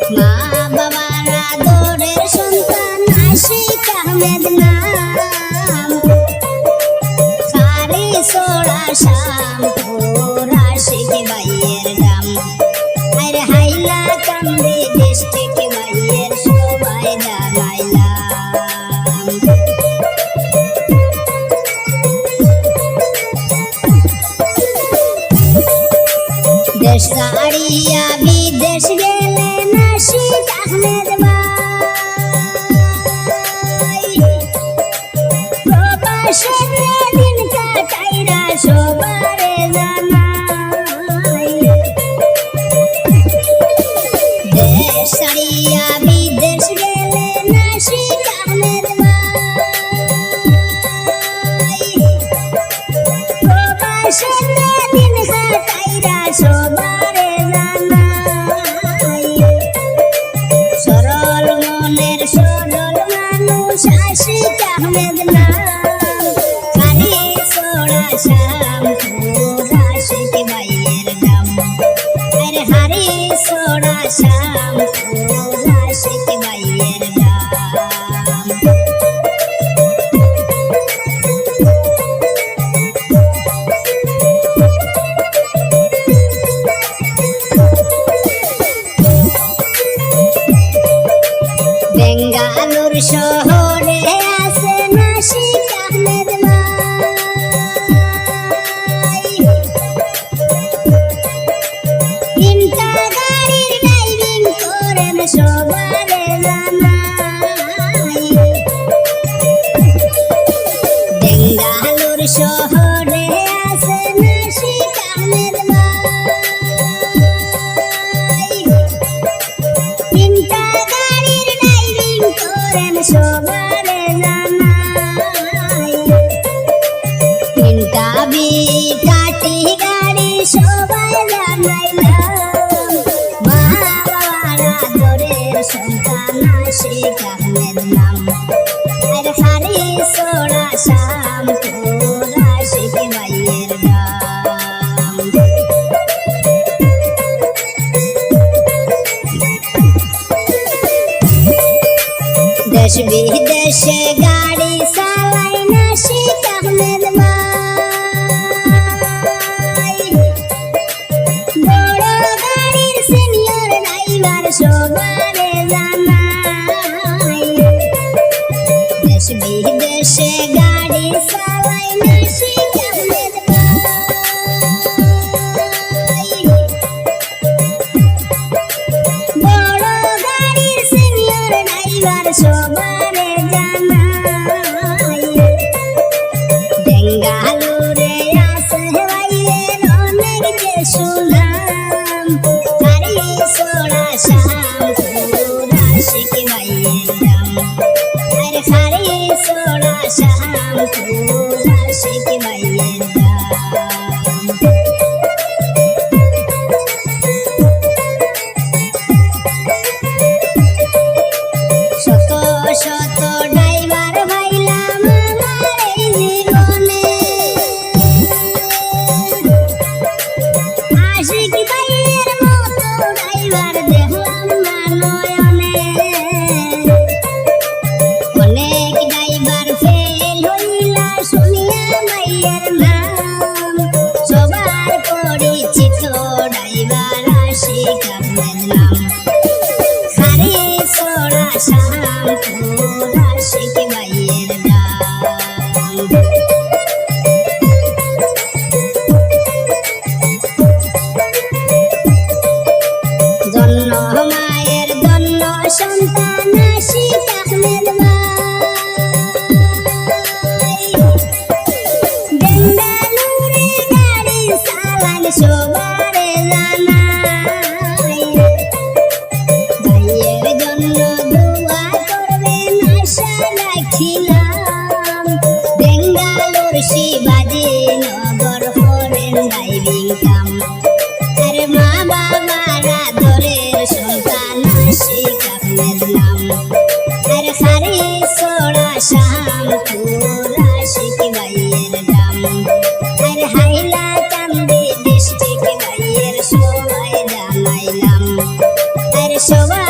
মা বাবার আদরের সন্তান আশিক আহমেদ নাম খারি সোড়া শ্যামপুর আশিক ভাইয়ের নাম আরে হাইলা কান্দি ডিস্ট্রিক্ট ভাইয়ের সবাই জানাইলাম দেশ ছাড়িয়া বিদেশ গেলেন আশিক আহমেদ ভাই প্রবাসে দিন কাটাইরা সবারে জানাই দেশ ছাড়িয়া বিদেশ গেলেন আশিক আহমেদ ভাই প্রবাসে দিন কাটাইরা সবারে জানাই সরল মনের সরল মানুষ আশিক আহমেদ নাম খালি সোড়া শ্যামপুর আশিক ভাইয়ের নাম আরে হারি সোড়া শ্যামপুর আশিক ভাইয়ের নাম বেঙ্গালুর শহরে আছেন আশিক আহমেদ ভাই তিনটা গাড়ির ড্রাইভিং করেন সবারে জানাই বেঙ্গালুর শহরে আছেন আশিক আহমেদ ভাই তিনটা গাড়ির ড্রাইভিং করেন সবারে জানাই তিনটা বিটাটি গাড়ি সবাই জানাইলাম মা বাবার আদরের সন্তান আশিক আহমেদ নাম আর খালি সোড়া শ্যামপুর আশিক ভাইয়ের নাম দেশ বিদেশে গাড়ি চালাই আশিক আহমেদ ভাই বড় গাড়ির সিনিয়র ড্রাইভার সবারে জানাই দেশ বিদেশে গাড়ি চালাই আশিক আহমেদ ভাই বড় গাড়ির সিনিয়র ড্রাইভার সবারে জানাই বেঙ্গালুরে আছে ভাইয়ের অনেক যে সুনাম খালি সোড়া শ্যামপুর আশিক ভাইয়ের নাম আরে খালি সোড়া শ্যামপুর আশিক ভাইয়ের নাম শত শত ড্রাইভার ভাইলাম আমার এই জীবনে আশিক ভাইয়ের মতো ড্রাইভার দেখলাম না নয়নে অনেক ড্রাইভার ফেল হইলা শুনিয়া ভাইয়ের নাম সবার পরিচিত ড্রাইভার আশিক আহমেদ নাম খালি সোড়া শ্যামপুর আশিক ভাইয়ের নাম জন্ম মায়ের জন্ম সন্তান আশিক আহমেদ ভাই বেঙ্গালুরে গাড়ি চালান সবারে জানাই ভাইয়ের জন্য দোয়া করবেন আশা রাখিলাম বেঙ্গালুর শিবাজি নগর হরেন ড্রাইভিং কাম আরে মা বাবার আদরের সন্তান আশিক আহমেদ নাম আরে খালি সোড়া শ্যামপুর আশিক ভাইয়ের নাম আরে হাইলা কান্দি ডিস্ট্রিক্ট ভাইয়ের সবাই জানাইলাম আরে সবাই